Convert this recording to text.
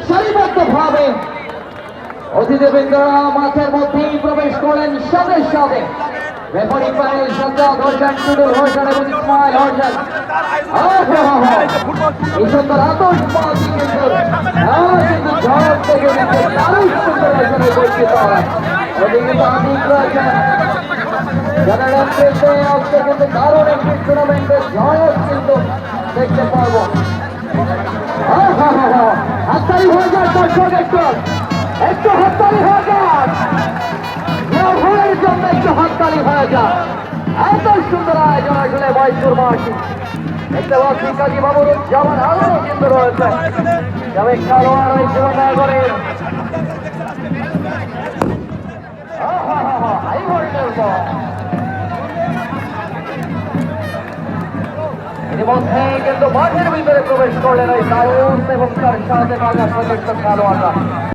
সারিবদ্ধভাবে অতিথিবৃন্দরা মাঠের মধ্যেই প্রবেশ করলেন সাথে সাথে রেফারি প্যানেল সজ্জাদ হোসেন, টুডুল হোসেন এবং ইসমাইল হোসেন। এই সুন্দর আতশবাজি কিন্তু ঝড় থেকে দারুণ সুন্দর আসলে পরিচিত হয়। ওদিকে তো আদিক রয়েছেন যারা নেতৃত্বে আজকে কিন্তু দারুণ একটি টুর্নামেন্টের জয় কিন্তু দেখতে পারবো। হাততালি হয়ে যাক দর্শক, একটু হাততালি হয়ে যাক, ভয়ের জন্য একটু হাততালি হয়ে যাক। এত সুন্দর আয়োজন আসলে মহেশপুর মাঠে দেখতে পাচ্ছি কাজী বাবুরুজ্জামান আরো কিন্তু রয়েছে, তবে খেলোয়াড় ওই জীবনদয়া করে ইতিমধ্যে কিন্তু মাঠের ভিতরে প্রবেশ করলেন ওই দারুণ এবং তার সাথে বাংলা প্রজেক্ট খেলোয়াড়রা।